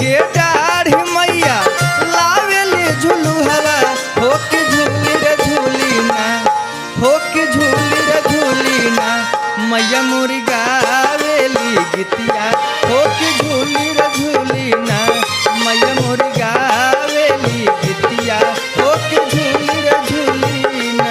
के दाढ़ी मैया लावेली झुलू हवा हो के झूली रे झूली ना हो के झूली रे झूली ना मैया मोरी गावेली गीतिया हो के झूली रे झूली ना मैया मोरी गावेली गीतिया हो के झूली रे झूली ना।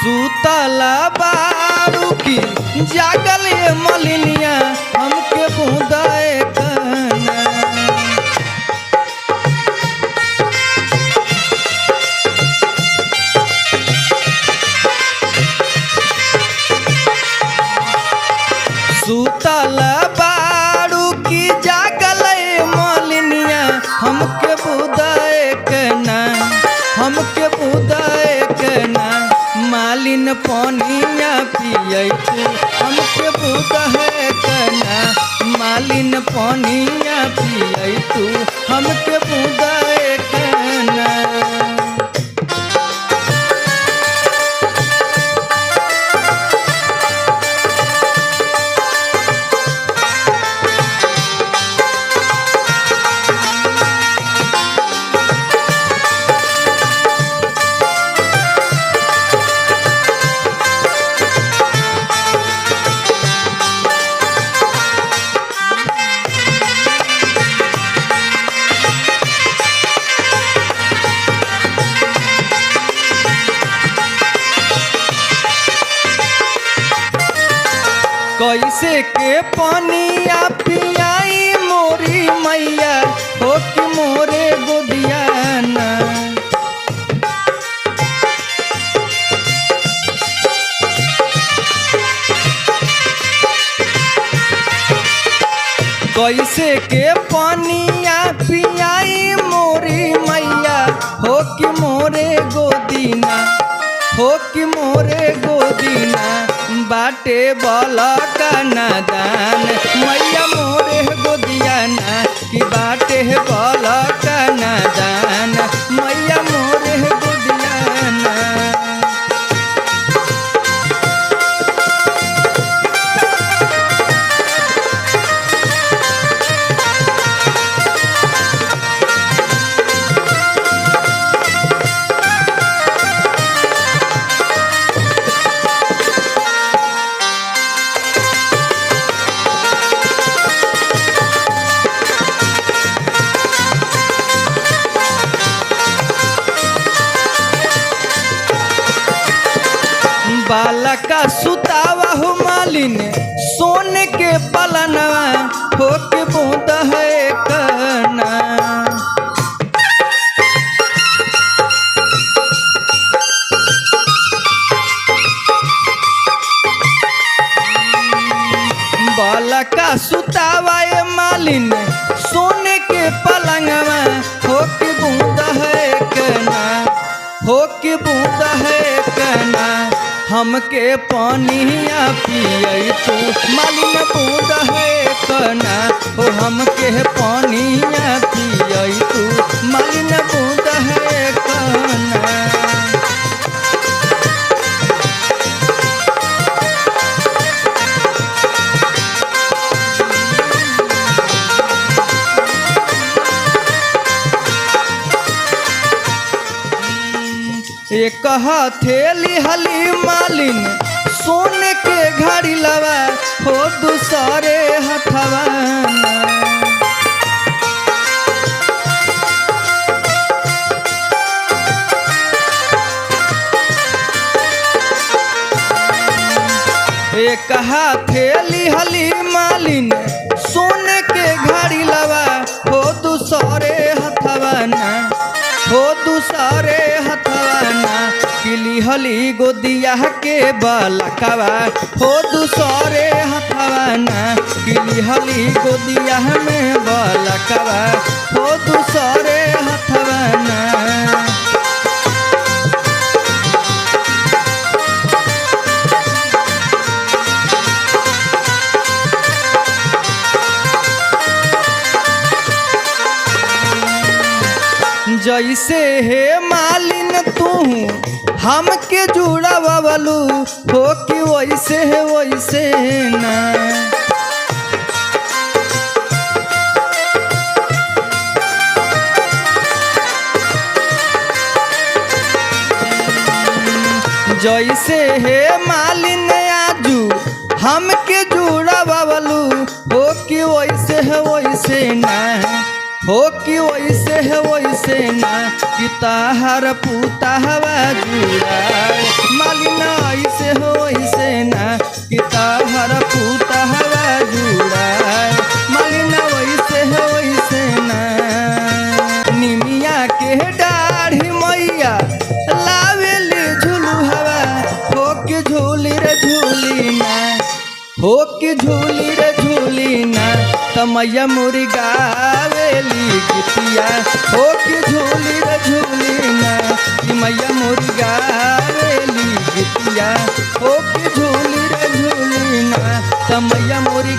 सुतला बारू की जागल ये मलिनिया हमके बूंदाए कना। सुतला बारू की जागल ये मलिनिया हमके बूंदाए कना हमके बूंदाए कना। मालिन पानिया पियै तू हमके बूदा है कना मालिन पानिया पियै तू हमके बूदा है कना। कैसे के पानिया पियाई मोरी मैया हो कि मोरे गोदिया ना। कैसे के पानिया पियाई मोरी मैया हो कि मोरे गोदीना हो कि मोरे गोदीना। बाटे बला का नादान मैया मोरे गोदिया ना कि बाटे बला का नादान मैया मोरे गोदिया ना। बालका सुतावा हो मालिन सोने के पलनवा हो के बूंद है कना। बालका सुतावा ये मालिन सोने के पलंगवा हो के बूंद है कना हो के बूंद है कना। हमके पानिया पियै तू मालिन बूंद है कना हो हमके पानिया पियै तू मालिन बूंद है कना। एक हथेली हली मालिन सोने के घड़ी लवा हो दूसरे हथवा ना। एक हथेली हली मालिन सोने के घड़ी लवा हो दूसरे हथवा ना हो दूसरे हथवा ना। किली लिहली गोदिया के बलकवा हो दूसरे हथवा ना कि लिहली गोदिया में बलकवा हो दूसरे हथवा ना। जैसे हे मालिन तू हमके जुड़ावलू हो कि वैसे है वैसे ना। जैसे हे मालिन आजू हमके जुड़ावलू हो कि वैसे है वैसे ना हो कि वैसे है वैसे ना कि ताहर पूता हवा जुड़ाए मालिना ऐसे हो ऐसे ना कि ताहर पूता हवा जुड़ाए मालिना वैसे है वैसे ना। निमिया के डाढ़ी मैया लावेली झूलू हवा हो कि झूली रे झूली ना हो कि झूली रे झूली ना। तमैया मोरी गावेली गीतिया हो कि झूली रे झूली ना कि मैया मोरी गावेली गीतिया हो कि झूली रे झूली ना। तमैया मोरी